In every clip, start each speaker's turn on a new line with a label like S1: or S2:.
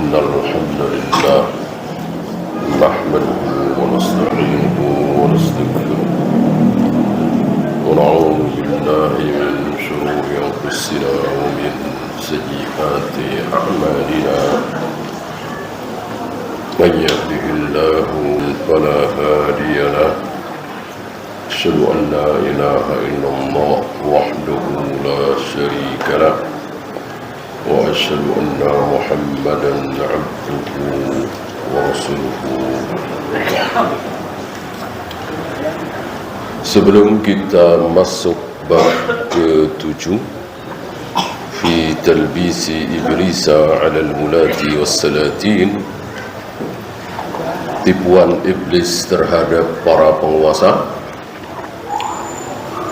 S1: إن الحمد لله نحمده ونستعينه ونستغفره ونعوذ بالله من شرور أنفسنا ومن سيئات أعمالنا من يهده الله فلا هادي له أشهد أن لا إله إلا الله وحده لا شريك له وأشهد أن محمدا عبده ورسوله. Sebelum kita masuk bab ke-7 fi talbisi iblisa 'ala al-mulati was-salatin, tipuan iblis terhadap para penguasa,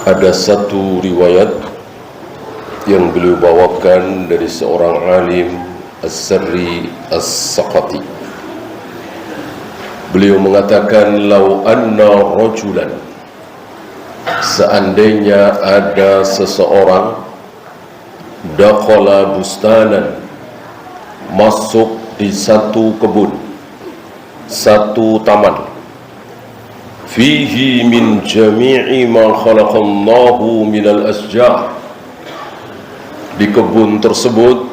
S1: ada satu riwayat yang beliau bawakan dari seorang alim As-Sarri As-Saqati. Beliau mengatakan, "Lau anna rajulan," seandainya ada seseorang, dakhala bustanan, masuk di satu kebun, satu taman, fihi min jami'i ma khalaqallahu minal asjar, di kebun tersebut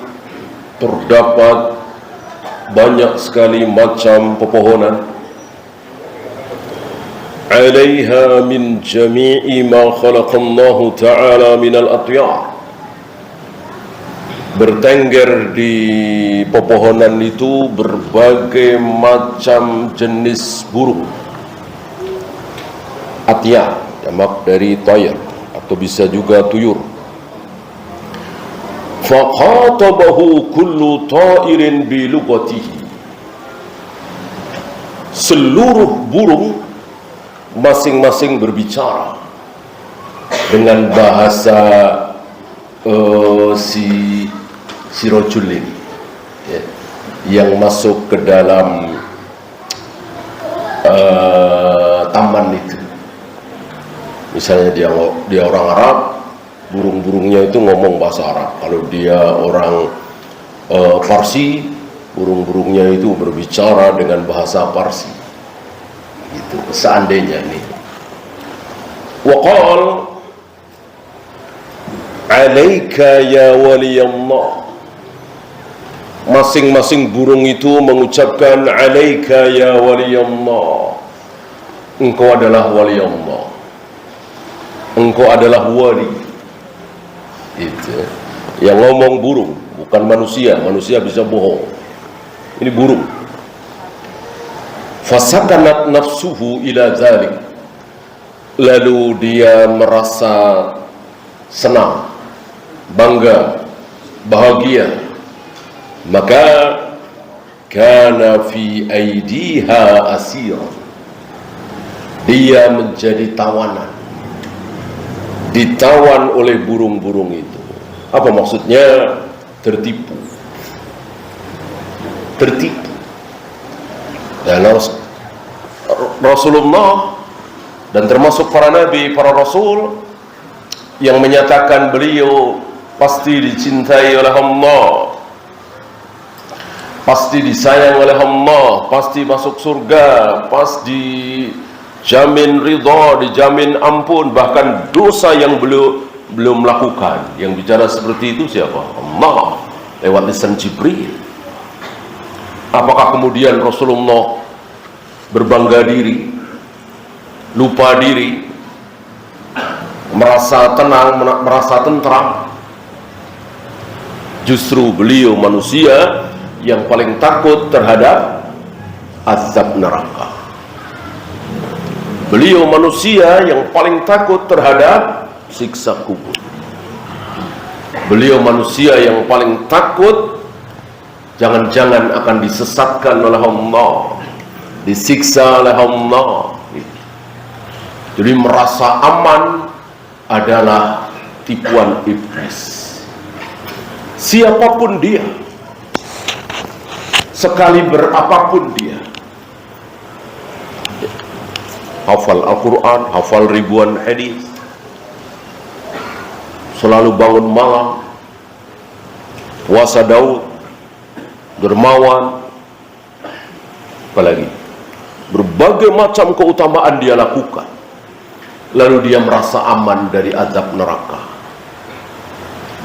S1: terdapat banyak sekali macam pepohonan, alaiha min jami'i ma khalaqallahu ta'ala minal atyar, bertengger di pepohonan itu berbagai macam jenis burung. Atyar jamak dari tayr atau bisa juga tuyur. Faqatabahu kullu ta'irin bi lughatihi, seluruh burung masing-masing berbicara dengan bahasa si rajul ini, ya, yang masuk ke dalam taman itu. Misalnya dia orang Arab, burung-burungnya itu ngomong bahasa Arab. Kalau dia orang Parsi, burung-burungnya itu berbicara dengan bahasa Parsi. Gitu, seandainya nih. Waqal alaika ya waliyallah, masing-masing burung itu mengucapkan alaika ya waliyallah, engkau adalah wali Allah, engkau adalah wali. Itu yang ngomong burung, bukan manusia. Manusia bisa bohong, ini burung. Fasakanat nafsuhu ila dzalik, lalu dia merasa senang, bangga, bahagia. Maka kana fi aidiha asira, dia menjadi tawanan, ditawan oleh burung-burung itu. Apa maksudnya? Tertipu. Dan Rasulullah dan termasuk para nabi, para rasul yang menyatakan beliau pasti dicintai oleh Allah, pasti disayang oleh Allah, pasti masuk surga, pasti jamin ridha, dijamin ampun, bahkan dosa yang belum melakukan. Yang bicara seperti itu siapa? Allah lewat lisan Jibril. Apakah kemudian Rasulullah berbangga diri, lupa diri, merasa tenang, merasa tentram? Justru beliau manusia yang paling takut terhadap azab neraka. Beliau manusia yang paling takut terhadap siksa kubur. Beliau manusia yang paling takut jangan-jangan akan disesatkan oleh Allah, disiksa oleh Allah. Jadi merasa aman adalah tipuan iblis. Siapapun dia, sekali berapapun dia, hafal Al-Quran, hafal ribuan hadis, selalu bangun malam, puasa Daud, dermawan, apalagi berbagai macam keutamaan dia lakukan. Lalu dia merasa aman dari azab neraka,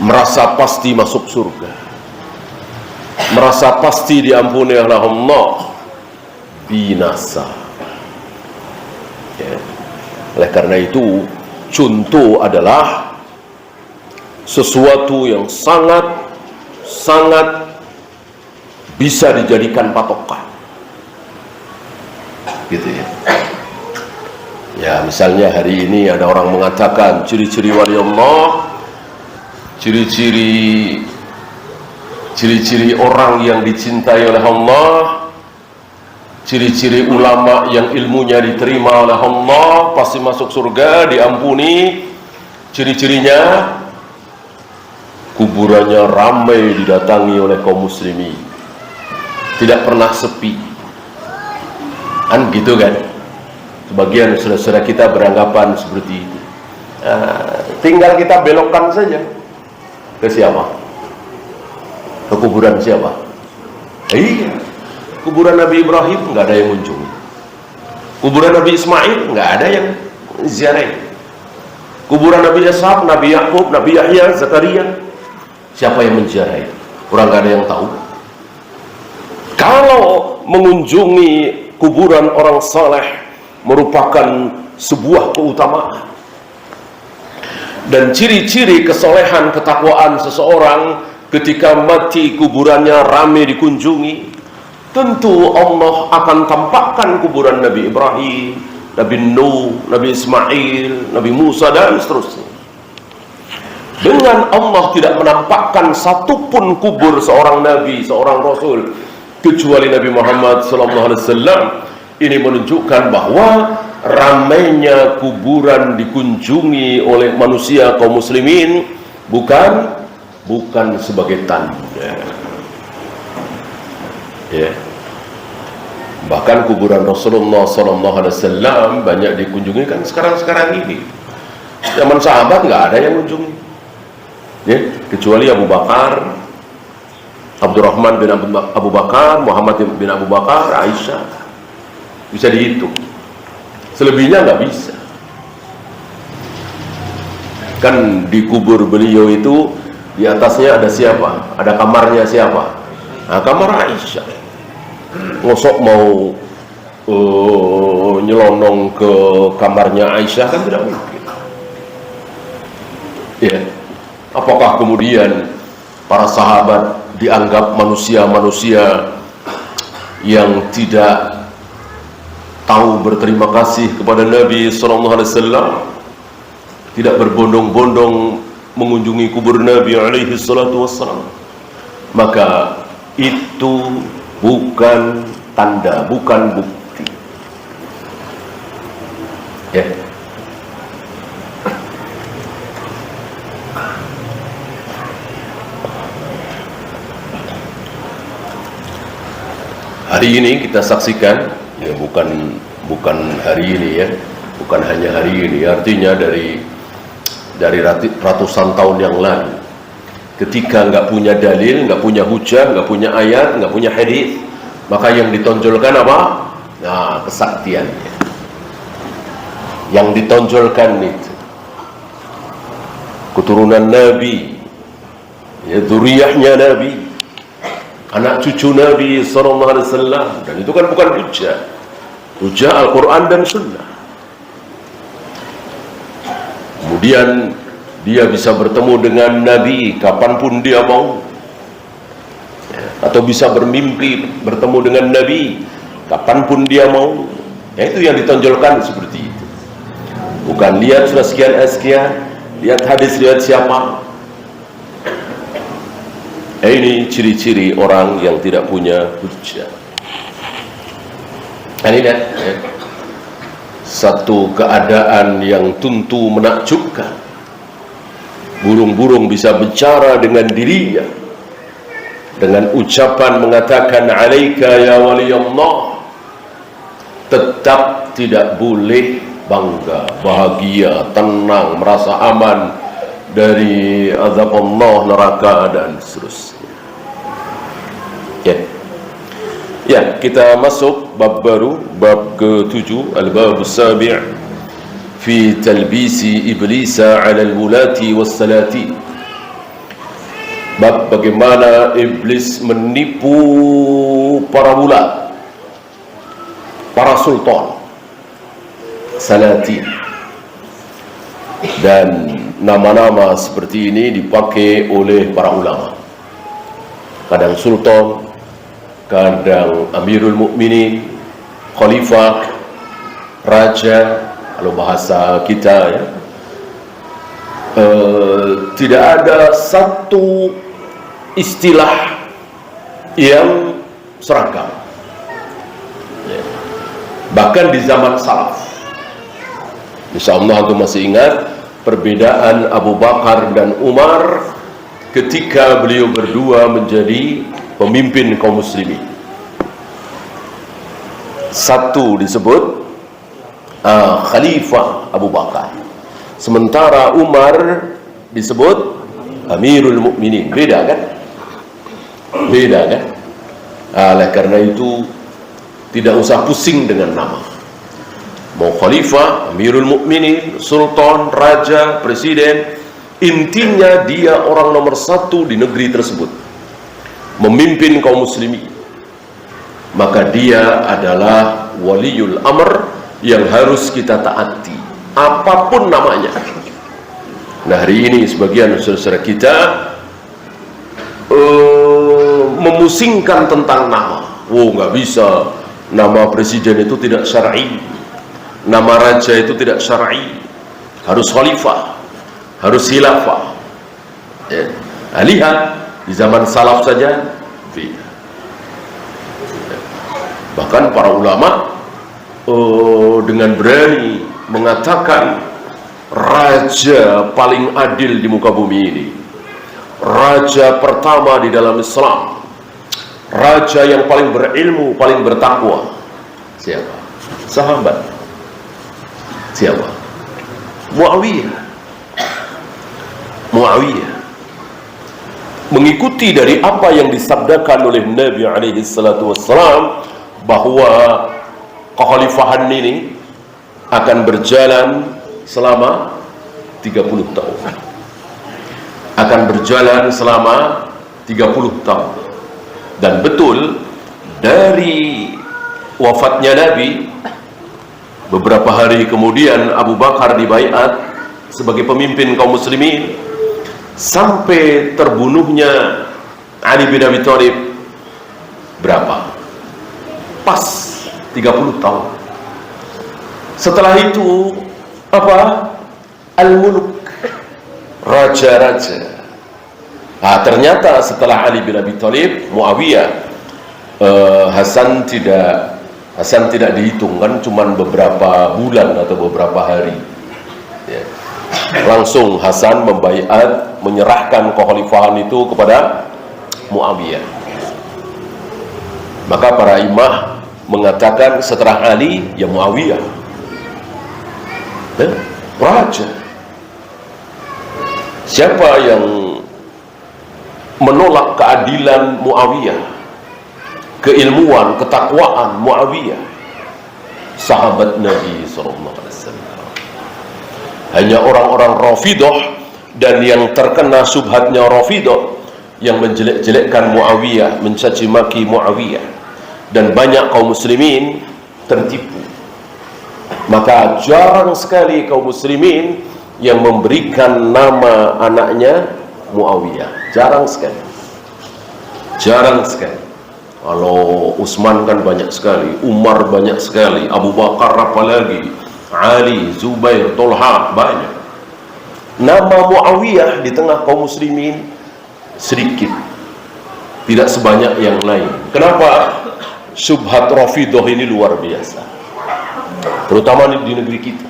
S1: merasa pasti masuk surga, merasa pasti diampuni oleh Allah, binasa. Ya. Oleh karena itu, contoh adalah sesuatu yang sangat bisa dijadikan patokan, gitu ya. Ya, misalnya hari ini ada orang mengatakan ciri-ciri wali Allah, ciri-ciri orang yang dicintai oleh Allah, ciri-ciri ulama yang ilmunya diterima oleh Allah, pasti masuk surga, diampuni. Ciri-cirinya kuburannya ramai didatangi oleh kaum muslimin, tidak pernah sepi. Kan gitu kan? Sebagian saudara-saudara kita beranggapan seperti itu. Tinggal kita belokkan saja. Ke siapa? Ke kuburan siapa? Iya, kuburan Nabi Ibrahim nggak ada yang mengunjungi. Kuburan Nabi Ismail nggak ada yang ziarah. Kuburan Nabi Ishaq, Nabi Yakub, Nabi Yahya, Zakaria, siapa yang menziarahi? Orang nggak ada yang tahu. Kalau mengunjungi kuburan orang saleh merupakan sebuah keutamaan, dan ciri-ciri kesolehan ketakwaan seseorang ketika mati kuburannya ramai dikunjungi. Tentu Allah akan tampakkan kuburan Nabi Ibrahim, Nabi Nuh, Nabi Ismail, Nabi Musa, dan seterusnya. Dengan Allah tidak menampakkan satupun kubur seorang Nabi, seorang Rasul, kecuali Nabi Muhammad SAW. Ini menunjukkan bahwa ramainya kuburan dikunjungi oleh manusia kaum muslimin bukan sebagai tanda. Ya. Bahkan kuburan Rasulullah SAW banyak dikunjungi kan sekarang ini. Zaman sahabat nggak ada yang mengunjungi, ya, kecuali Abu Bakar, Abdurrahman bin Abu Bakar, Muhammad bin Abu Bakar, Aisyah. Bisa dihitung. Selebihnya nggak bisa. Kan di kubur beliau itu di atasnya ada siapa? Ada kamarnya siapa? Nah, kamar Aisyah. Ngosok mau nyelonong ke kamarnya Aisyah kan tidak mungkin. Ya. Apakah kemudian para sahabat dianggap manusia-manusia yang tidak tahu berterima kasih kepada Nabi SAW, tidak berbondong-bondong mengunjungi kubur Nabi SAW? Maka itu bukan tanda, bukan bukti. Ya. Hari ini kita saksikan, ya, bukan hari ini, ya, bukan hanya hari ini, artinya dari ratusan tahun yang lalu, ketika nggak punya dalil, nggak punya hujah, nggak punya ayat, nggak punya hadis, maka yang ditonjolkan apa? Nah, kesaktiannya. Yang ditonjolkan itu keturunan Nabi, ya, dzurriyyahnya Nabi, anak cucu Nabi SAW, dan itu kan bukan hujah. Hujah Al-Quran dan Sunnah. Kemudian dia bisa bertemu dengan Nabi kapanpun dia mau, atau bisa bermimpi bertemu dengan Nabi kapanpun dia mau. Ya, itu yang ditonjolkan seperti itu. Bukan lihat sudah sekian, lihat hadis, lihat siapa. Ini ciri-ciri orang yang tidak punya hujjah. Ini lihat, ya, satu keadaan yang tentu menakjubkan. Burung-burung bisa bicara dengan dirinya dengan ucapan mengatakan alaika ya waliyallah. Tetap tidak boleh bangga, bahagia, tenang, merasa aman dari azab Allah, neraka, dan seterusnya. Ya. Ya, kita masuk bab baru, bab ke-7, al-babus sabi' fi talbisi iblisa 'ala al-wulati was-salati. Bab bagaimana iblis menipu para wulat, para sultan, salati. Dan nama-nama seperti ini dipakai oleh para ulama. Kadang sultan, kadang Amirul Mukminin, Khalifah, Raja, kalau bahasa kita ya. Tidak ada satu istilah yang seragam. Ya. Bahkan di zaman salaf, insyaallah antum masih ingat perbedaan Abu Bakar dan Umar ketika beliau berdua menjadi pemimpin kaum muslimin. Satu disebut Khalifah Abu Bakar, sementara Umar disebut Amirul Mukminin. Beda kan? Beda kan? Oleh karena itu tidak usah pusing dengan nama. Mau Khalifah, Amirul Mukminin, Sultan, Raja, Presiden, intinya dia orang nomor satu di negeri tersebut, memimpin kaum muslimin. Maka dia adalah waliul amr yang harus kita taati, apapun namanya. Nah, hari ini sebagian saudara kita memusingkan tentang nama. Oh, nggak bisa, nama presiden itu tidak syar'i, nama raja itu tidak syar'i, harus khalifah, harus khilafah. Ya. Nah, lihat di zaman salaf saja, bahkan para ulama dengan berani mengatakan raja paling adil di muka bumi ini, raja pertama di dalam Islam, raja yang paling berilmu, paling bertakwa. Siapa? Sahabat. Siapa? Muawiyah. Muawiyah mengikuti dari apa yang disabdakan oleh Nabi alaihi salatu wassalam, bahwa kekhalifahan ini akan berjalan selama 30 tahun. Akan berjalan selama 30 tahun. Dan betul, dari wafatnya Nabi, beberapa hari kemudian Abu Bakar dibaiat sebagai pemimpin kaum muslimin, sampai terbunuhnya Ali bin Abi Thalib berapa? Pas 30 tahun. Setelah itu apa? Al-muluk, raja-raja. Nah, ternyata setelah Ali bin Abi Thalib, Muawiyah, Hasan tidak dihitung kan, cuman beberapa bulan atau beberapa hari. Ya. Langsung Hasan membaiat, menyerahkan kekhalifahan itu kepada Muawiyah. Maka para imam mengatakan setelah Ali ya Muawiyah, raja. Siapa yang menolak keadilan Muawiyah, keilmuan, ketakwaan Muawiyah? Sahabat Nabi SAW. Hanya orang-orang Rafidah dan yang terkena subhatnya Rafidah yang menjelek-jelekkan Muawiyah, mencaci maki Muawiyah, dan banyak kaum muslimin tertipu. Maka jarang sekali kaum muslimin yang memberikan nama anaknya Muawiyah. Jarang sekali. Jarang sekali. Kalau Utsman kan banyak sekali, Umar banyak sekali, Abu Bakar apalagi, Ali, Zubair, Tolha, banyak. Nama Muawiyah di tengah kaum muslimin sedikit, tidak sebanyak yang lain. Kenapa? Subhat Rafidah ini luar biasa, terutama di negeri kita.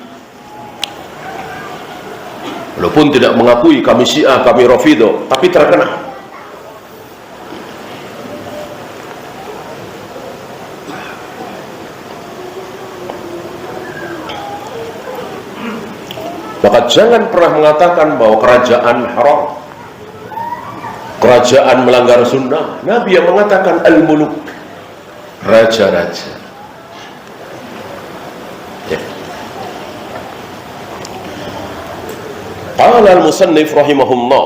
S1: Walaupun tidak mengakui kami Syiah, kami Rafidah, tapi terkena. Maka jangan pernah mengatakan bahwa kerajaan haram, kerajaan melanggar sunnah. Nabi yang mengatakan al-muluk, raja-raja. Ya. Qala al-musannif rahimahullah,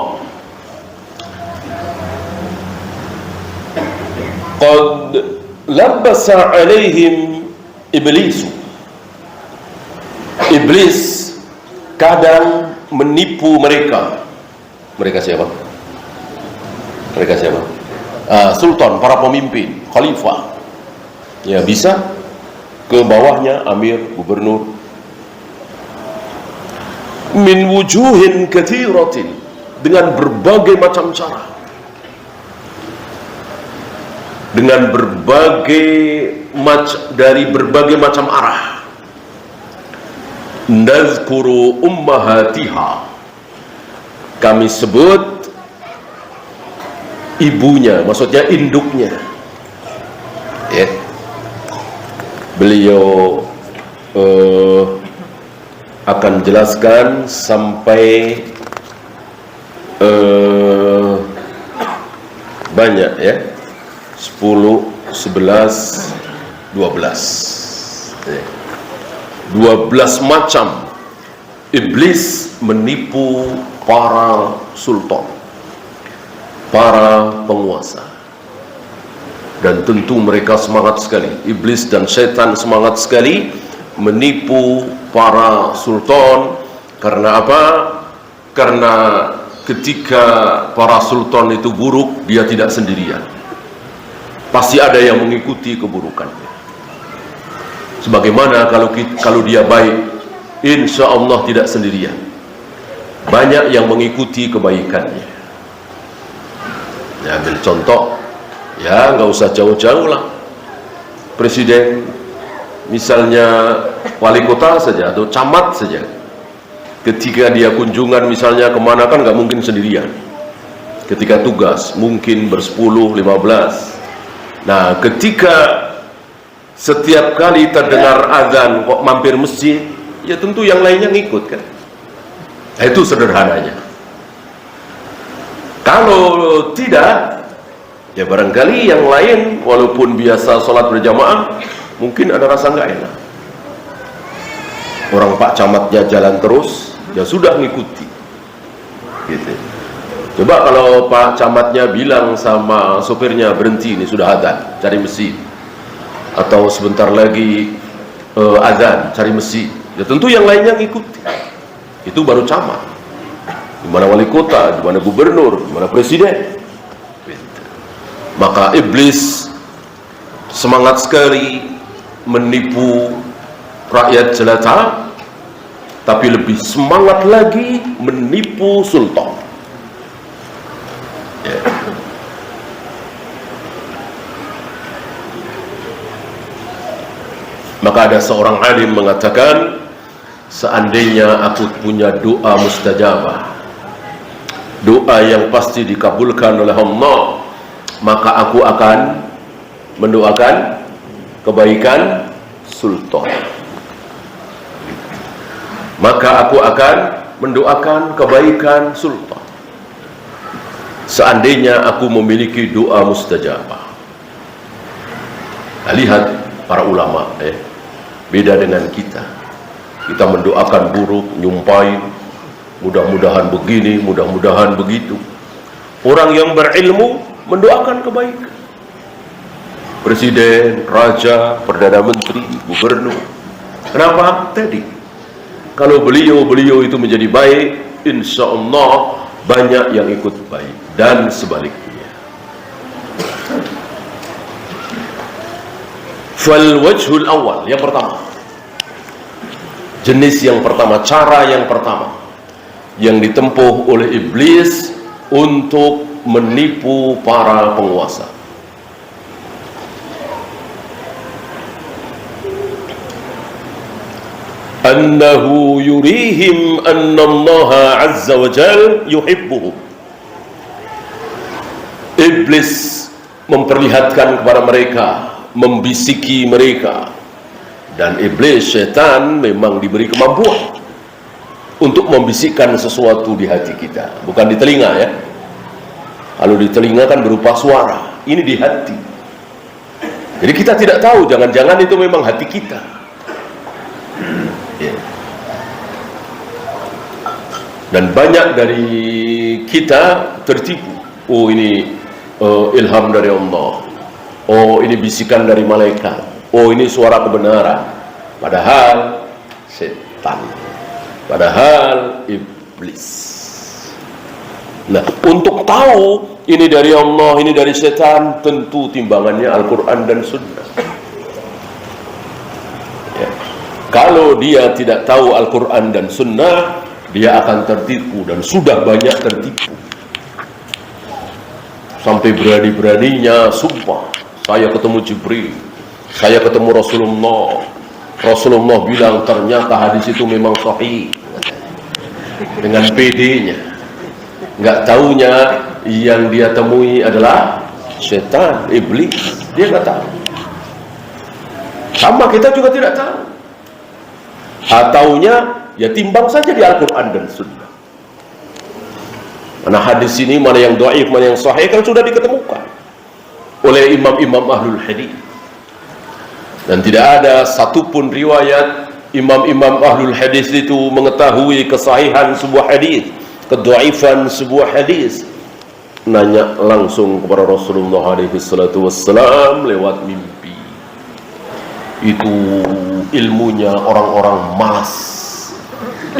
S1: qad labbasa alaihim iblis. Iblis kadang menipu mereka. Mereka siapa? Mereka siapa? Sultan, para pemimpin, khalifah. Ya, bisa ke bawahnya amir, gubernur. Min wujuhin katsiratin, dengan berbagai macam cara, dengan dari berbagai macam arah. Nazkuru ummahatiha, kami sebut ibunya, maksudnya induknya. Ya. Beliau akan jelaskan sampai banyak ya, 10, 11, 12 ya. 12 macam iblis menipu para sultan, para penguasa. Dan tentu mereka semangat sekali, iblis dan setan semangat sekali menipu para sultan. Karena apa? Karena ketika para sultan itu buruk, dia tidak sendirian, pasti ada yang mengikuti keburukannya. Sebagaimana kalau dia baik, insya Allah tidak sendirian, banyak yang mengikuti kebaikannya. Ya, ambil contoh, ya nggak usah jauh-jauh lah, presiden, misalnya wali kota saja atau camat saja, ketika dia kunjungan misalnya kemana, kan nggak mungkin sendirian. Ketika tugas mungkin bersepuluh, 15. Nah, ketika setiap kali terdengar azan kok mampir masjid, ya tentu yang lainnya ngikut kan. Nah, itu sederhananya. Kalau tidak, ya barangkali yang lain walaupun biasa sholat berjamaah, mungkin ada rasa nggak enak. Orang Pak Camatnya jalan terus, ya sudah ngikuti gitu. Coba kalau Pak Camatnya bilang sama sopirnya, berhenti, ini sudah azan, cari masjid, atau sebentar lagi azan, cari masjid, ya tentu yang lainnya ngikuti. Itu baru camat. Di mana wali kota, di mana gubernur, di mana presiden. Maka iblis semangat sekali menipu rakyat jelata, tapi lebih semangat lagi menipu sultan. Ya. Maka ada seorang alim mengatakan, seandainya aku punya doa mustajabah, doa yang pasti dikabulkan oleh Allah, maka aku akan mendoakan kebaikan sultan. Maka aku akan mendoakan kebaikan sultan, seandainya aku memiliki doa mustajabah. Nah, lihat para ulama, beda dengan kita. Kita mendoakan buruk, nyumpain, mudah-mudahan begini, mudah-mudahan begitu. Orang yang berilmu mendoakan kebaikan. Presiden, raja, perdana menteri, gubernur. Kenapa? Tadi, kalau beliau itu menjadi baik, insya Allah banyak yang ikut baik, dan sebaliknya. Fal wajhul awal, yang pertama, jenis yang pertama, cara yang pertama yang ditempuh oleh iblis untuk menipu para penguasa. Annahu yurihim anna Allah azza wa jal yuhibbuhum. Iblis memperlihatkan kepada mereka, membisiki mereka, dan iblis, setan, memang diberi kemampuan untuk membisikkan sesuatu di hati kita, bukan di telinga ya. Kalau di telinga kan berupa suara, ini di hati. Jadi kita tidak tahu, jangan-jangan itu memang hati kita. Ya. Dan banyak dari kita tertipu. Oh, ini ilham dari Allah. Oh, ini bisikan dari malaikat. Oh, ini suara kebenaran. Padahal setan. Padahal iblis. Nah, untuk tahu ini dari Allah, ini dari setan, tentu timbangannya Al-Quran dan Sunnah. Ya. Kalau dia tidak tahu Al-Quran dan Sunnah, dia akan tertipu, dan sudah banyak tertipu. Sampai berani-beraninya sumpah, saya ketemu Jibril, saya ketemu Rasulullah. Rasulullah bilang ternyata hadis itu memang sahih. Dengan PD-nya. Nggak taunya yang dia temui adalah setan, iblis. Dia nggak tahu. Sama kita juga tidak tahu. Taunya ya timbang saja di Al-Quran dan Sunnah. Mana hadis ini, mana yang dhaif, mana yang sahih, kan sudah diketemukan oleh imam-imam ahlul hadis. Dan tidak ada satupun riwayat imam-imam ahlul hadis itu mengetahui kesahihan sebuah hadis, kedhaifan sebuah hadis, nanya langsung kepada Rasulullah SAW lewat mimpi. Itu ilmunya orang-orang malas,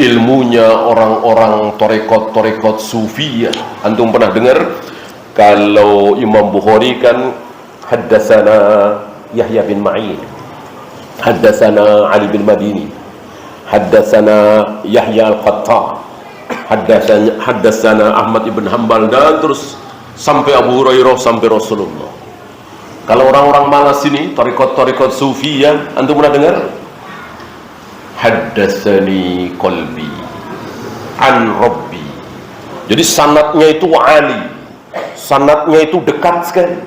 S1: ilmunya orang-orang torekot sufiyah. Antum pernah dengar kalau Imam Bukhari kan haddatsana Yahya bin Ma'in, haddatsana Ali bin Madini, haddatsana Yahya al-Qattan, haddatsana Ahmad ibn Hanbal, dan terus sampai Abu Hurairah, sampai Rasulullah. Kalau orang-orang malas ini, tarikot sufiyah, antum pernah dengar? Haddatsani qalbi an rabbi. Jadi sanadnya itu ali, sanadnya itu dekat sekali.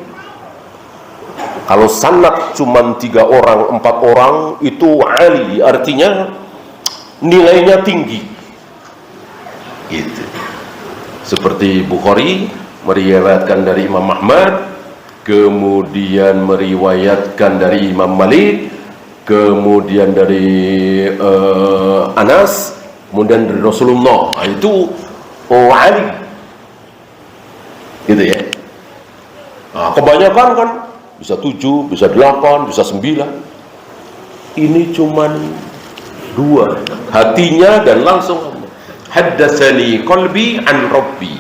S1: Kalau sanad cuma 3 orang, 4 orang, itu ali, artinya nilainya tinggi. Gitu. Seperti Bukhari meriwayatkan dari Imam Ahmad, kemudian meriwayatkan dari Imam Malik, kemudian dari Anas, kemudian dari Rasulullah. Itu Ali, gitu ya. Nah, kebanyakan kan bisa 7, bisa 8, bisa 9. Ini cuman 2, hatinya dan langsung haddatsani qalbi an rabbi.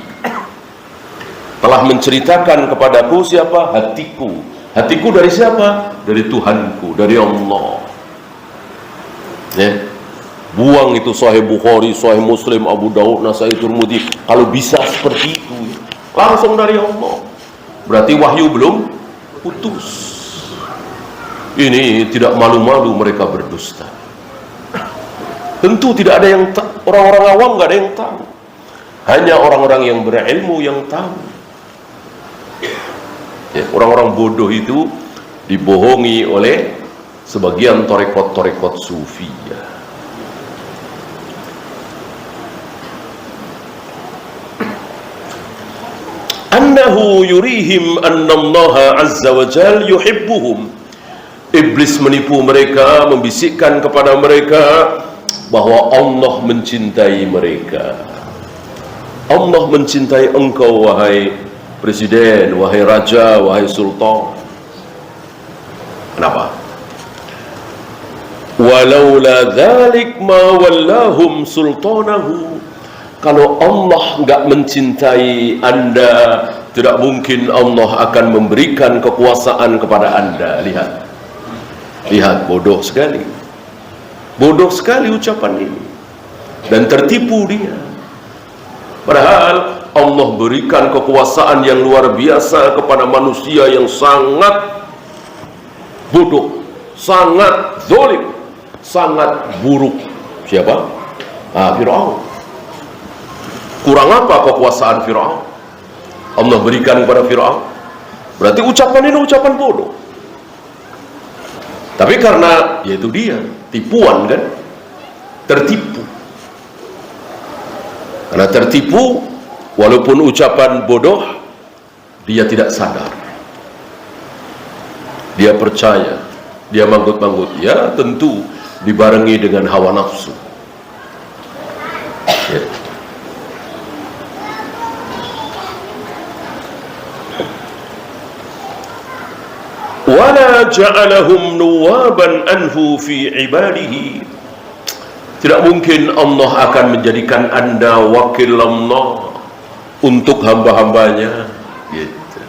S1: Telah menceritakan kepadaku siapa? Hatiku. Hatiku dari siapa? Dari Tuhanku, dari Allah. Ya. Buang itu Sahih Bukhari, Sahih Muslim, Abu Daud, Nasai, Tirmidzi. Kalau bisa seperti itu, langsung dari Allah. Berarti wahyu belum putus. Ini tidak malu-malu mereka berdusta. Tentu tidak ada yang orang-orang awam nggak ada yang tahu. Hanya orang-orang yang berilmu yang tahu. Ya, orang-orang bodoh itu dibohongi oleh sebagian torekot sufiyah. Annahu yurihim annallaha azza wa jal yuhibbuhum. Iblis menipu mereka, membisikkan kepada mereka bahwa Allah mencintai mereka. Allah mencintai engkau, wahai presiden, wahai raja, wahai sultan. Kenapa? Walaula dzalik ma wallahum sultanahu. Kalau Allah enggak mencintai Anda, tidak mungkin Allah akan memberikan kekuasaan kepada Anda. Lihat, bodoh sekali. Bodoh sekali ucapan ini. Dan tertipu dia. Padahal Allah berikan kekuasaan yang luar biasa kepada manusia yang sangat bodoh, sangat zalim, sangat buruk. Siapa? Fir'aun. Kurang apa kekuasaan Fir'aun? Allah berikan kepada Fir'aun. Berarti ucapan ini ucapan bodoh. Tapi karena yaitu dia tipuan kan, tertipu. Karena tertipu, walaupun ucapan bodoh, dia tidak sadar, dia percaya, dia manggut-manggut, ya tentu dibarengi dengan hawa nafsu. Ya. Wala ja'alahum nuwaban anhu fi ibadihi. Tidak mungkin Allah akan menjadikan Anda wakil Allah untuk hamba-hambanya, gitu.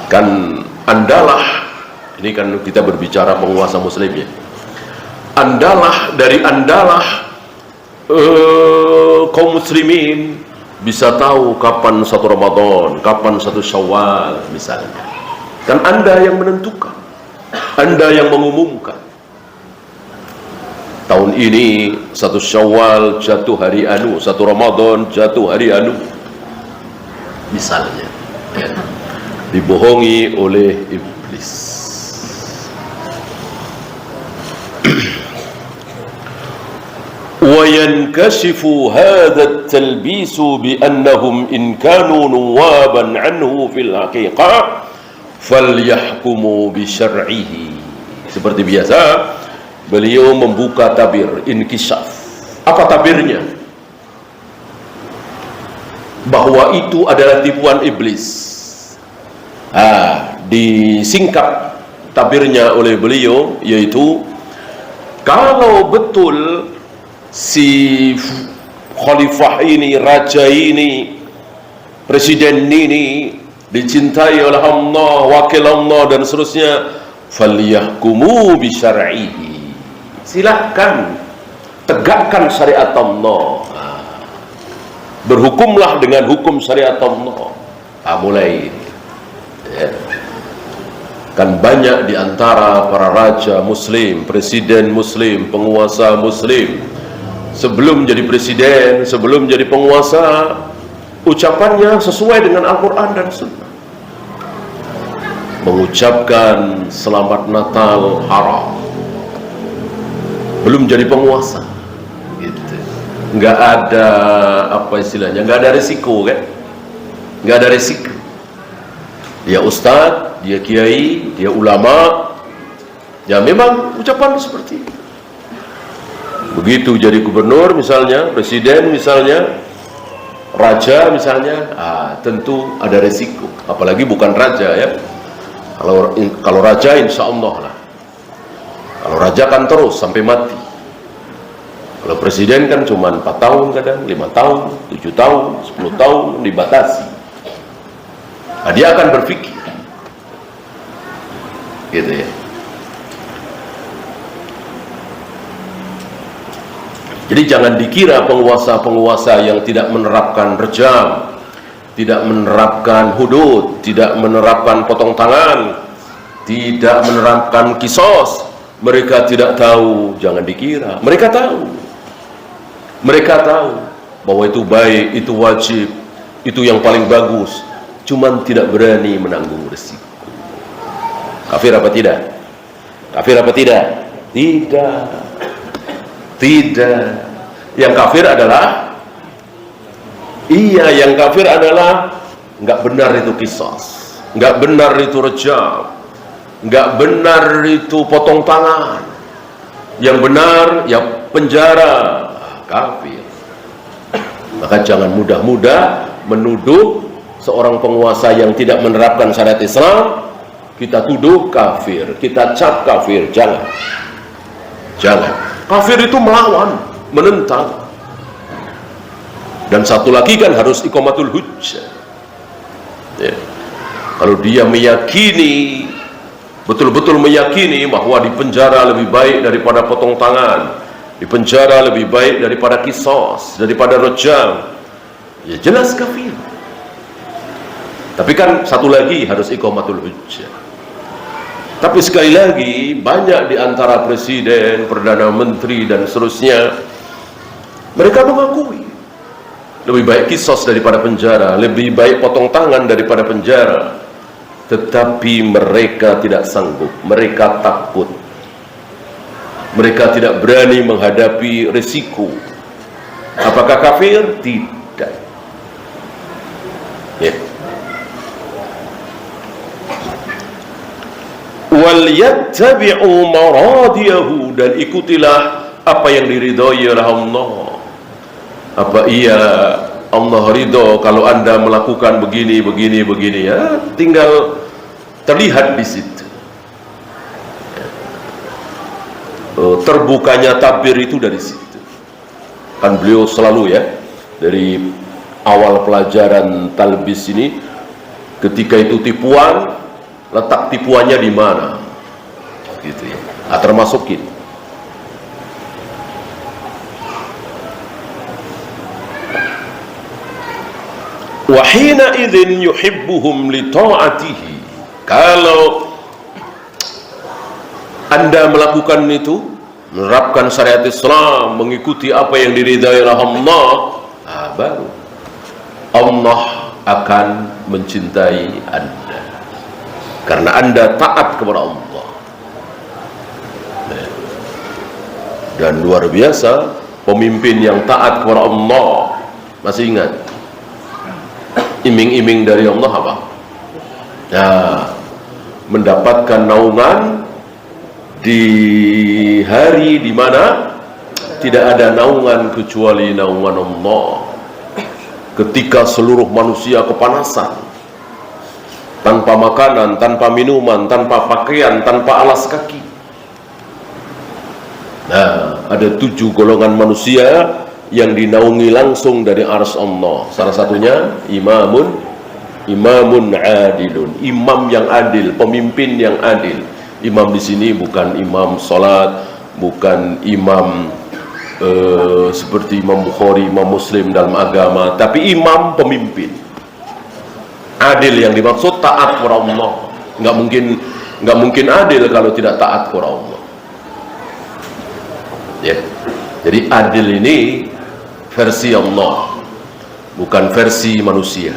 S1: Kan andalah, ini kan kita berbicara penguasa muslim ya, andalah dari andalah kaum muslimin bisa tahu kapan satu Ramadan, kapan satu Syawal misalnya. Kan Anda yang menentukan, Anda yang mengumumkan. Tahun ini satu Syawal jatuh hari anu, satu Ramadan jatuh hari anu, misalnya, ya. Dibohongi oleh iblis. Wa yankashifu hadha at-talbisu bi annahum in kanu nuwaban anhu fil haqiqah falyahkumu bi syar'ihi. Seperti biasa, beliau membuka tabir inkishaf. Apa tabirnya? Bahwa itu adalah tipuan iblis. Disingkat tabirnya oleh beliau, yaitu kalau betul si khalifah ini, raja ini, presiden ini dicintai oleh Allah, wakil Allah dan seterusnya, falyahkumu bi syar'ihi. Silahkan tegakkan syariat Allah. Berhukumlah dengan hukum syariat Allah. Mulai ya. Kan banyak di antara para raja muslim, presiden muslim, penguasa muslim, sebelum jadi presiden, sebelum jadi penguasa, ucapannya sesuai dengan Al-Quran dan Sunnah. Mengucapkan selamat Natal haram, belum jadi penguasa, gitu. Nggak ada apa istilahnya, nggak ada risiko kan, nggak ada risiko. Dia ustadz, dia kiai, dia ulama, ya memang ucapan seperti itu. Begitu jadi gubernur misalnya, presiden misalnya, raja misalnya, tentu ada resiko. Apalagi bukan raja ya. Kalau raja insya Allah lah. Kalau raja kan terus sampai mati. Kalau presiden kan cuma 4 tahun kadang, 5 tahun, 7 tahun, 10 tahun dibatasi. Dia akan berpikir, gitu ya. Jadi jangan dikira penguasa-penguasa yang tidak menerapkan rejam, tidak menerapkan hudud, tidak menerapkan potong tangan, tidak menerapkan kisos, mereka tidak tahu. Jangan dikira, mereka tahu. Mereka tahu bahwa itu baik, itu wajib, itu yang paling bagus. Cuman tidak berani menanggung resiko. Kafir apa tidak? Kafir apa tidak? Tidak. Tidak. Yang kafir adalah, yang kafir adalah nggak benar itu kisos, nggak benar itu rejam, nggak benar itu potong tangan. Yang benar ya penjara. Kafir. Maka jangan mudah-mudah menuduh seorang penguasa yang tidak menerapkan syariat Islam, kita tuduh kafir, kita cap kafir. Jangan. Kafir itu melawan, menentang. Dan satu lagi kan harus iqamatul hujjah ya. Kalau dia meyakini, betul-betul meyakini bahwa di penjara lebih baik daripada potong tangan, di penjara lebih baik daripada kisos, daripada rejam, ya jelas kafir. Tapi kan satu lagi harus iqamatul hujjah. Tapi sekali lagi, banyak di antara presiden, perdana menteri dan seterusnya, mereka mengakui lebih baik kisos daripada penjara, lebih baik potong tangan daripada penjara. Tetapi mereka tidak sanggup, mereka takut, mereka tidak berani menghadapi risiko. Apakah kafir? Tidak ya. wal yattabi'u maradiyahu, dan ikutilah apa yang diridhoi oleh Allah. Apa iya Allah ridho kalau Anda melakukan begini ya, tinggal terlihat di situ. Terbukanya tabir itu dari situ. Kan beliau selalu ya, dari awal pelajaran talbis ini, ketika itu tipuan, letak tipuannya di mana, gitu ya. Termasukin. Wa hina idzin yuhibbuhum li ta'atihi. Kalau Anda melakukan itu, menerapkan syariat Islam, mengikuti apa yang diridhai oleh Allah, baru Allah akan mencintai Anda, karena Anda taat kepada Allah. Dan luar biasa pemimpin yang taat kepada Allah. Masih ingat iming-iming dari Allah apa? Mendapatkan naungan di hari di mana tidak ada naungan kecuali naungan Allah. Ketika seluruh manusia kepanasan, tanpa makanan, tanpa minuman, tanpa pakaian, tanpa alas kaki. Ada 7 golongan manusia yang dinaungi langsung dari arsy Allah. Salah satunya imamun adilun, imam yang adil, pemimpin yang adil. Imam di sini bukan imam salat, bukan imam seperti Imam Bukhari, Imam Muslim dalam agama, tapi imam pemimpin. Adil yang dimaksud taat kepada Allah. Nggak mungkin adil kalau tidak taat kepada Allah. Ya. Jadi adil ini versi Allah, bukan versi manusia.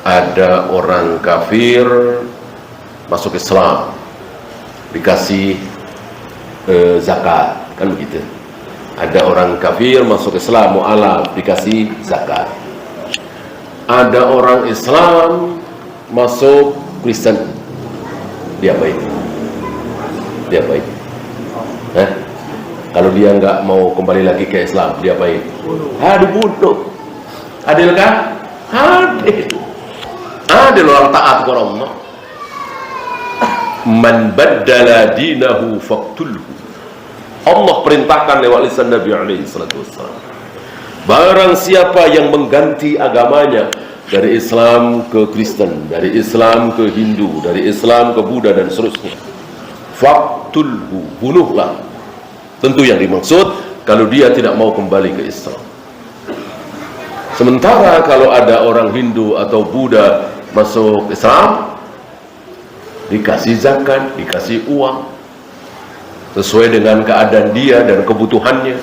S1: Ada orang kafir masuk Islam, dikasih zakat, kan begitu. Ada orang kafir masuk Islam, mu'alaf, dikasih zakat. Ada orang Islam masuk Kristen, diapain? Kalau dia nggak mau kembali lagi ke Islam, diapain? Dibunuh. Adil kan? Adil orang taat kepada Allah. Man baddala dinahu faqtulhu. Allah perintahkan lewat lisan Nabi alaihi salatu wassalam, barang siapa yang mengganti agamanya dari Islam ke Kristen, dari Islam ke Hindu, dari Islam ke Buddha dan seterusnya, faqtulhu, bunuhlah. Tentu yang dimaksud kalau dia tidak mau kembali ke Islam. Sementara kalau ada orang Hindu atau Buddha masuk Islam, dikasih zakat, dikasih uang sesuai dengan keadaan dia dan kebutuhannya.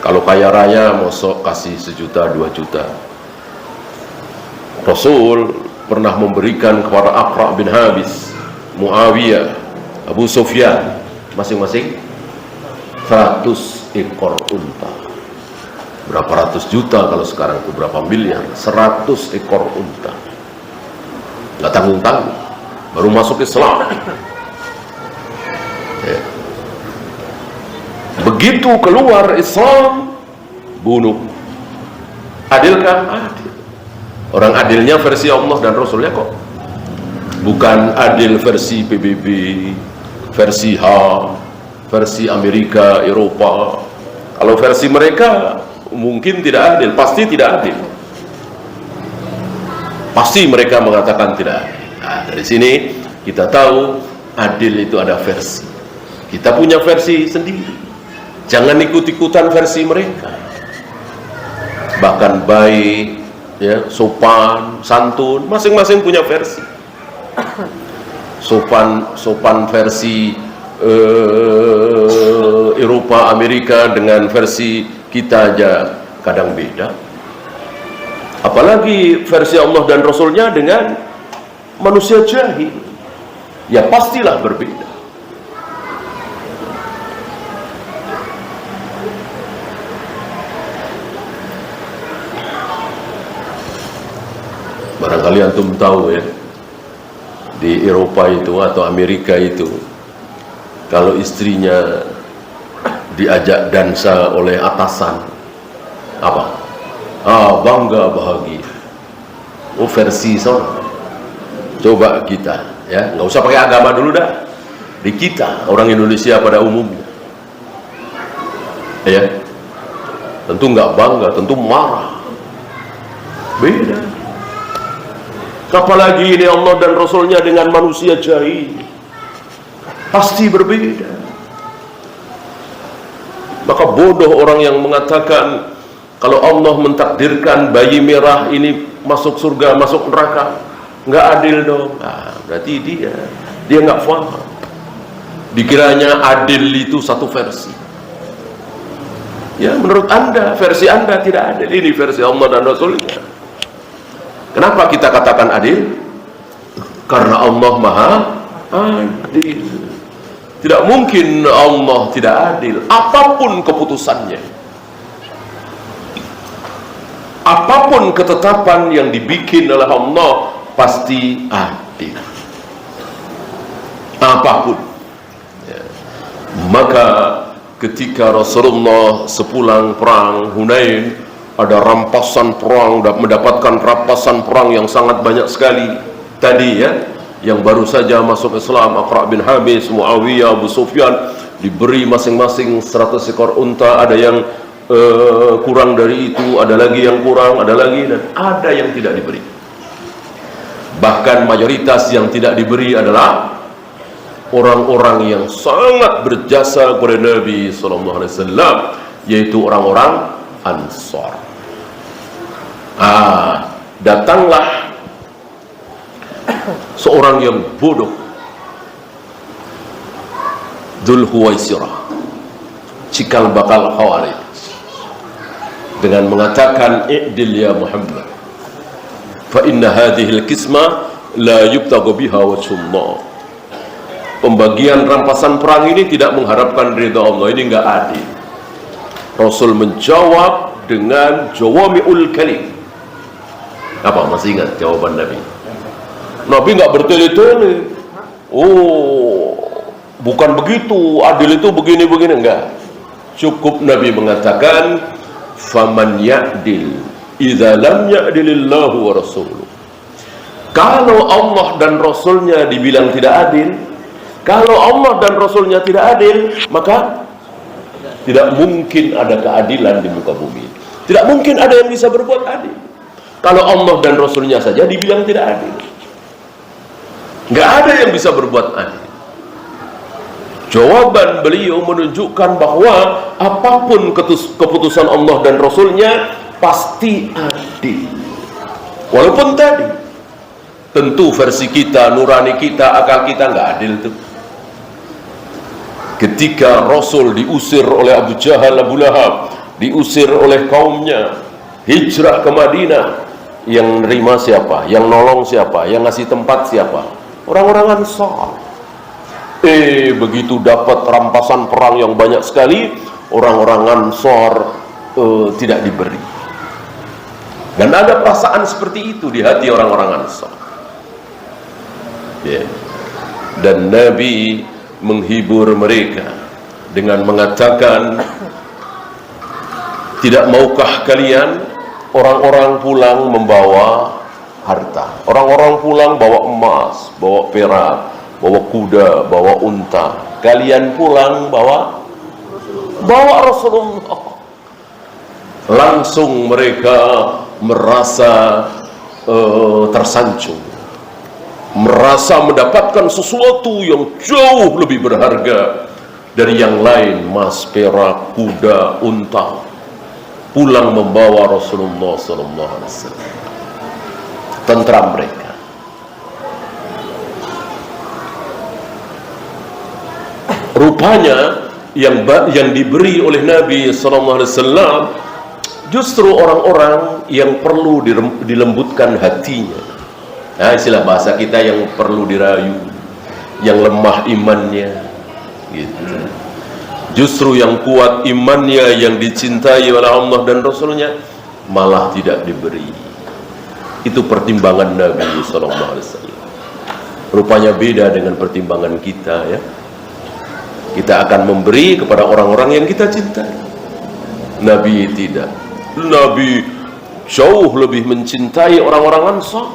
S1: Kalau kaya raya, mosok kasih 1 juta, 2 juta. Rasul pernah memberikan kepada Aqra bin Habis, Muawiyah, Abu Sufyan, masing-masing 100 ekor unta. Berapa ratus juta kalau sekarang itu, berapa miliar? 100 ekor unta. Nggak tanggung-tanggung, baru masuk Islam. Ya. Begitu keluar Islam, bunuh. Adilkah? Adil. Orang adilnya versi Allah dan Rasulnya kok, bukan adil versi PBB, versi HAM, versi Amerika, Eropa. Kalau versi mereka mungkin tidak adil, pasti tidak adil. Pasti mereka mengatakan tidak adil. Dari sini kita tahu adil itu ada versi. Kita punya versi sendiri. Jangan ikut-ikutan versi mereka. Bahkan baik, ya, sopan, santun, masing-masing punya versi. Sopan versi Eropa, Amerika dengan versi kita aja kadang beda. Apalagi versi Allah dan Rasulnya dengan manusia jahil, ya pastilah berbeda. Barangkali antum tahu ya, di Eropa itu atau Amerika itu, kalau istrinya diajak dansa oleh atasan, apa? Bangga, bahagia. Oh, versi sana. Coba kita, ya, nggak usah pakai agama dulu dah. Di kita, orang Indonesia pada umumnya, ya, tentu nggak bangga, tentu marah. Beda. Apalagi ini Allah dan Rasulnya dengan manusia jahil, pasti berbeda. Maka bodoh orang yang mengatakan kalau Allah mentakdirkan bayi merah ini masuk surga, masuk neraka, nggak adil dong. Berarti dia nggak paham. Dikiranya adil itu satu versi. Ya, menurut Anda, versi Anda tidak adil. Ini versi Allah dan Rasulnya. Kenapa kita katakan adil? Karena Allah Maha Adil. Tidak mungkin Allah tidak adil, apapun keputusannya, apapun ketetapan yang dibikin oleh Allah pasti adil, apapun. Ya. Maka ketika Rasulullah sepulang perang Hunain, ada rampasan perang, mendapatkan rampasan perang yang sangat banyak sekali. Tadi ya, yang baru saja masuk Islam, Aqra' bin Habis, Muawiyah, Abu Sufyan, diberi masing-masing 100 ekor unta. Ada yang kurang dari itu, ada lagi yang kurang, ada lagi, dan ada yang tidak diberi. Bahkan mayoritas yang tidak diberi adalah orang-orang yang sangat berjasa kepada Nabi SAW, yaitu orang-orang Ansar. Datanglah seorang yang bodoh, Dzul Huwaisirah, cikal bakal Khawarij, dengan mengatakan, "I'dil ya Muhammad, fa inna hadhihi al-qisma la yubtaghu biha wajhullah." Pembagian rampasan perang ini tidak mengharapkan ridha Allah, ini enggak adil. Rasul menjawab dengan jawami'ul kalim. Apa, masih ingat jawaban Nabi? Nabi nggak bertele-tele. Oh, bukan begitu, adil itu begini-begini, enggak. Cukup Nabi mengatakan, faman ya'dil idza lam ya'dilillahu wa rasuluh. Kalau Allah dan Rasulnya dibilang tidak adil, kalau Allah dan Rasulnya tidak adil, maka tidak mungkin ada keadilan di muka bumi. Tidak mungkin ada yang bisa berbuat adil. Kalau Allah dan Rasulnya saja dibilang tidak adil, nggak ada yang bisa berbuat adil. Jawaban beliau menunjukkan bahwa apapun keputusan Allah dan Rasulnya pasti adil. Walaupun tadi tentu versi kita, nurani kita, akal kita nggak adil tuh. Ketika Rasul diusir oleh Abu Jahal, Abu Lahab, diusir oleh kaumnya, hijrah ke Madinah, yang nerima siapa? Yang nolong siapa? Yang ngasih tempat siapa? Orang-orang Ansar. Begitu dapat rampasan perang yang banyak sekali, orang-orang Ansar tidak diberi. Dan ada perasaan seperti itu di hati orang-orang Ansar. Dan Nabi menghibur mereka dengan mengatakan, tidak maukah kalian orang-orang pulang membawa harta, orang-orang pulang bawa emas, bawa perak, bawa kuda, bawa unta, kalian pulang bawa Rasulullah. Langsung mereka merasa tersanjung, merasa mendapatkan sesuatu yang jauh lebih berharga dari yang lain, emas, perak, kuda, unta. Pulang membawa Rasulullah SAW. Tentram mereka. Rupanya yang diberi oleh Nabi SAW justru orang-orang yang perlu dilembutkan hatinya. Nah, istilah bahasa kita, yang perlu dirayu, yang lemah imannya, gitu. Justru yang kuat imannya, yang dicintai oleh Allah dan Rasulnya, malah tidak diberi. Itu pertimbangan Nabi SAW. Rupanya beda dengan pertimbangan kita, ya. Kita akan memberi kepada orang-orang yang kita cintai. Nabi tidak. Nabi jauh lebih mencintai orang-orang Ansar.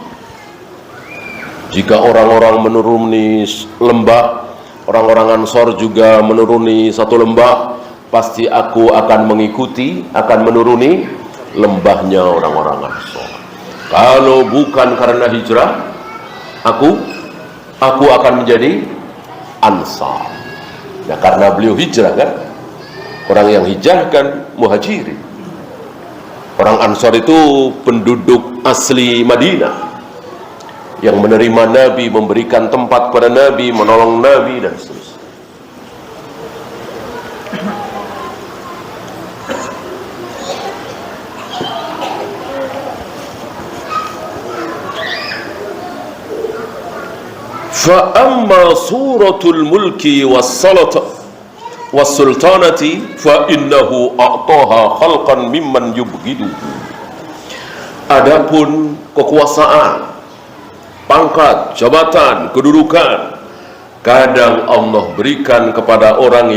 S1: Jika orang-orang menuruni lembah, orang-orang Ansar juga menuruni satu lembah, pasti aku akan mengikuti, akan menuruni lembahnya orang-orang Ansar. Kalau bukan karena hijrah, aku akan menjadi Ansar. Nah, karena beliau hijrah kan, orang yang hijrah kan muhajirin. Orang Ansar itu penduduk asli Madinah yang menerima Nabi, memberikan tempat kepada Nabi, menolong Nabi dan seterusnya. Fa amma suratul mulki was-sultanati fa innahu a'taha khalqan mimman yubghidu. Adapun kekuasaan, pangkat, jabatan, kedudukan, kadang Allah berikan kepada orang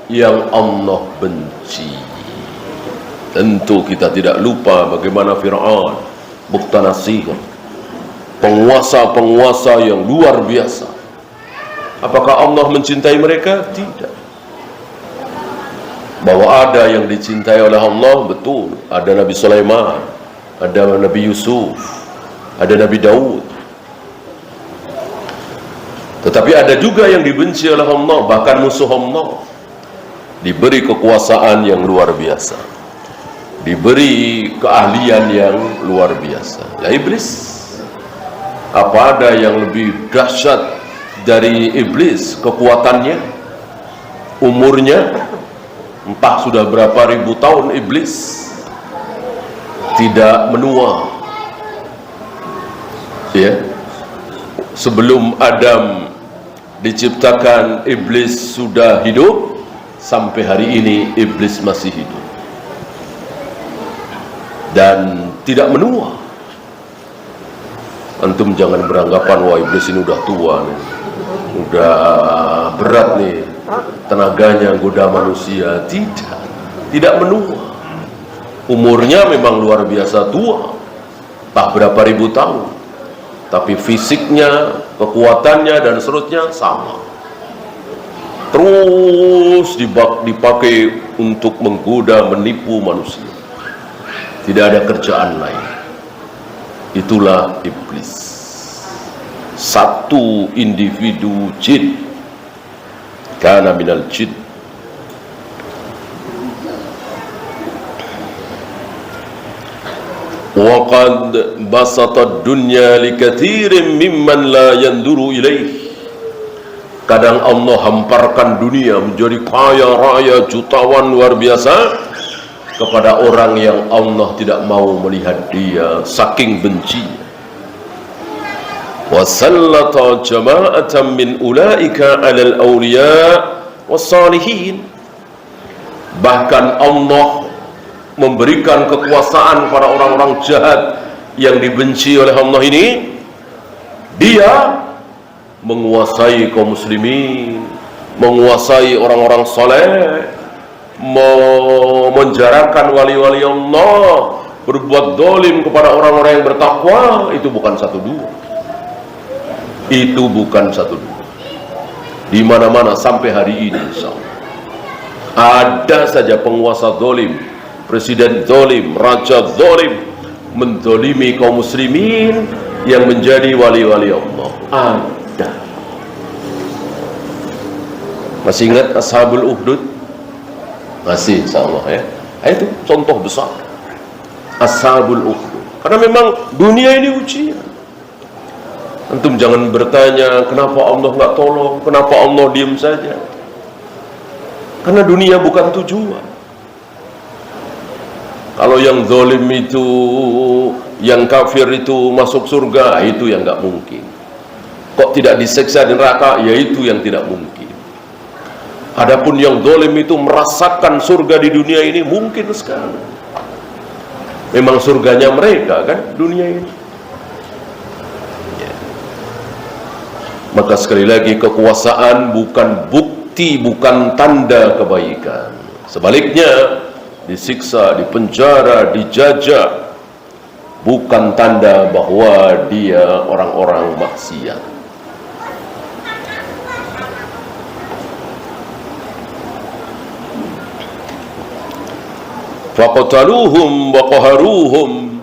S1: yang Allah benci. Tentu kita tidak lupa bagaimana Fir'aun, Buktanasir, penguasa-penguasa yang luar biasa. Apakah Allah mencintai mereka? Tidak. Bahwa ada yang dicintai oleh Allah, betul. Ada Nabi Sulaiman, ada Nabi Yusuf, ada Nabi Daud. Tetapi ada juga yang dibenci oleh Allah, bahkan musuh Allah. Diberi kekuasaan yang luar biasa, diberi keahlian yang luar biasa. Ya, iblis. Apa ada yang lebih dahsyat dari iblis? Kekuatannya, umurnya, entah sudah berapa ribu tahun iblis tidak menua, ya. Sebelum Adam diciptakan, iblis sudah hidup. Sampai hari ini iblis masih hidup dan tidak menua. Antum jangan beranggapan wah iblis ini udah tua nih, udah berat nih tenaganya goda manusia. Tidak menua. Umurnya memang luar biasa tua, tak berapa ribu tahun, tapi fisiknya, kekuatannya dan seterusnya sama. Terus dipakai untuk menggoda, menipu manusia. Tidak ada kerjaan lain. Itulah iblis. Satu individu jin, kana minal jin. Wa qad basata ad-dunya likathirin mimman la yanduru ilaih. Kadang Allah hamparkan dunia menjadi kaya raya jutawan luar biasa kepada orang yang Allah tidak mau melihat dia, saking benci. Wa sallata jama'atan min ulaika 'alal awliya was-salihin. Bahkan Allah memberikan kekuasaan para orang-orang jahat yang dibenci oleh Allah ini. Dia menguasai kaum muslimin, menguasai orang-orang soleh, memenjarakan wali-wali Allah, berbuat dolim kepada orang-orang yang bertakwa. Itu bukan satu dua. Itu bukan satu dua. Di mana-mana sampai hari ini, insyaallah, ada saja penguasa dolim, presiden dolim, raja dolim, mendolimi kaum muslimin yang menjadi wali-wali Allah. Ada. Masih ingat Ashabul Ukhdud? Masih, insyaallah, ya. Itu contoh besar Ashabul Ukhdud. Karena memang dunia ini ujian. Antum jangan bertanya kenapa Allah nggak tolong, kenapa Allah diam saja. Karena dunia bukan tujuan. Kalau yang zalim itu, yang kafir itu masuk surga, itu yang nggak mungkin. Kok tidak disiksa di neraka? Ya itu yang tidak mungkin. Adapun yang zalim itu merasakan surga di dunia ini, mungkin sekali. Memang surganya mereka kan dunia ini. Maka sekali lagi, kekuasaan bukan bukti, bukan tanda kebaikan. Sebaliknya, disiksa, dipenjara, dijajah bukan tanda bahwa dia orang-orang maksiat. Faqataluhum wa qaharuhum.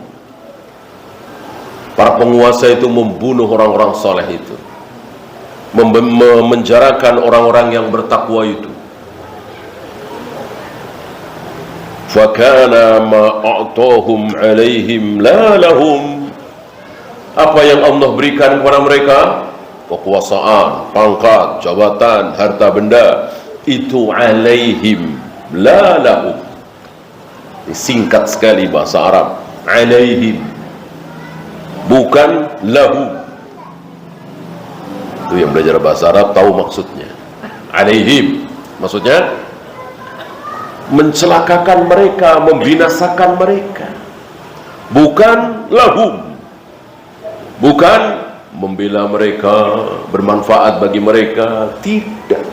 S1: Para penguasa itu membunuh orang-orang saleh itu, memenjarakan orang-orang yang bertakwa itu. Fakana ma a'tahum alaihim la lahum. Apa yang Allah berikan kepada mereka, kekuasaan, pangkat, jabatan, harta benda, itu alaihim la lahum. Singkat sekali bahasa Arab, alaihim, bukan lahum. Itu yang belajar bahasa Arab tahu maksudnya. Alaihim maksudnya mencelakakan mereka, membinasakan mereka. Bukan lahum, bukan membela mereka, bermanfaat bagi mereka. Tidak.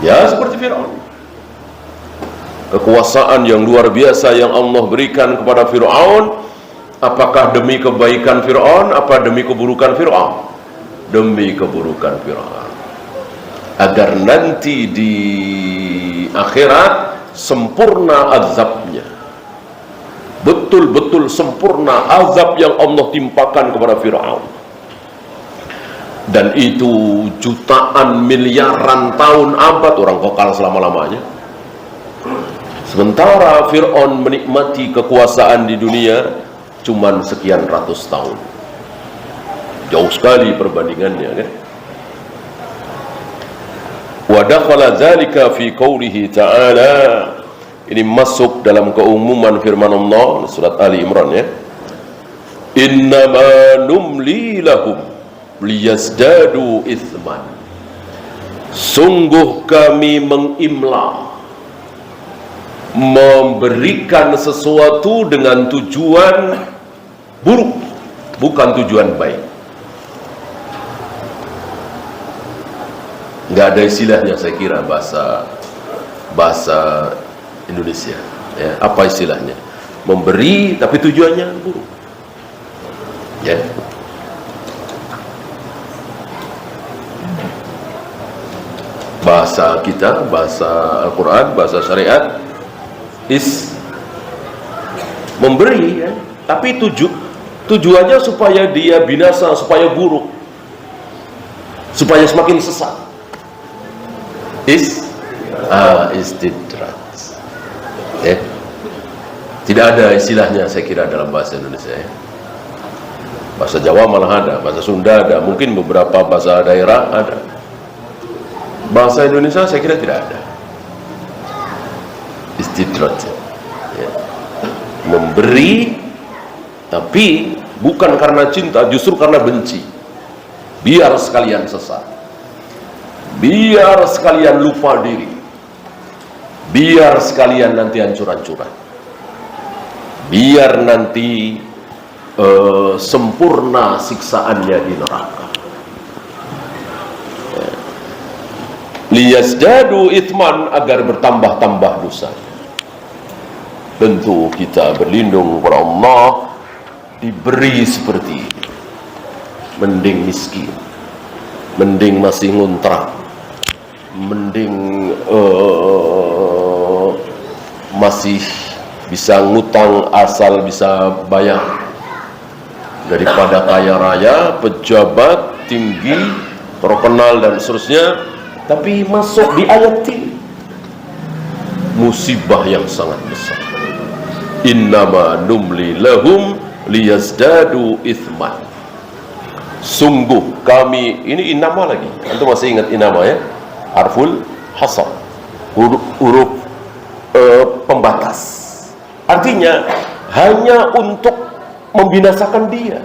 S1: Ya, seperti Fir'aun. Kekuasaan yang luar biasa yang Allah berikan kepada Fir'aun, apakah demi kebaikan Fir'aun, apa demi keburukan Fir'aun? Demi keburukan Fir'aun, agar nanti di akhirat sempurna azabnya, betul-betul sempurna azab yang Allah timpakan kepada Fir'aun. Dan itu jutaan, miliaran tahun, abad, orang kekal selama-lamanya. Sementara Fir'aun menikmati kekuasaan di dunia cuman sekian ratus tahun. Jauh sekali perbandingannya, kan? Wa dakhala dzalika fi qoulihi ta'ala. Ini masuk dalam keumuman firman Allah surat Ali Imran, ya. Innama numli lahum liyazdadu itsman. Sungguh kami mengimla, memberikan sesuatu dengan tujuan buruk, bukan tujuan baik. Nggak ada istilahnya, saya kira, bahasa Indonesia, ya. Apa istilahnya? Memberi tapi tujuannya buruk, ya. Bahasa kita, bahasa Al-Quran, bahasa syariat is memberi, ya. Tapi tujuannya supaya dia binasa, supaya buruk, supaya semakin sesat. Istidraj. Tidak ada istilahnya, saya kira, dalam bahasa Indonesia, ya. Bahasa Jawa malah ada, bahasa Sunda ada, mungkin beberapa bahasa daerah ada. Bahasa Indonesia saya kira tidak ada. Istidraj, ya. Memberi tapi bukan karena cinta, justru karena benci. Biar sekalian sesat, biar sekalian lupa diri, biar sekalian nanti hancur-hancuran, biar nanti sempurna siksaannya di neraka. Liyazdadu itsman, agar bertambah-tambah dosanya. Tentu kita berlindung kepada Allah, diberi seperti ini. Mending miskin, mending masih ngontrak, mending masih bisa ngutang asal bisa bayar, daripada kaya raya, pejabat tinggi, terkenal dan seterusnya, tapi masuk di ayat ini. Musibah yang sangat besar. Innama numli lahum liyazdadu itsman. Sungguh kami, ini innama lagi, antum masih ingat innama, ya? Harful hasar, huruf pembatas. Artinya hanya untuk membinasakan dia.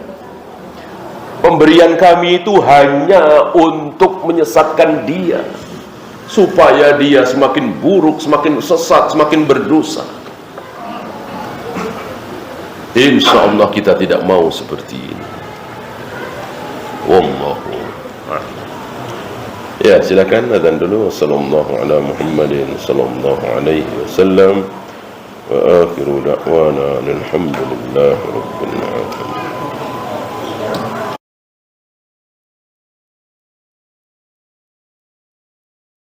S1: Pemberian kami itu hanya untuk menyesatkan dia, supaya dia semakin buruk, semakin sesat, semakin berdosa. Insya Allah kita tidak mau seperti ini. Wallahu Ya, silakan azan dulu. Sallallahu ala Muhammadin sallallahu alaihi wasallam wa akhiru da'wana alhamdulillahi rabbil alamin.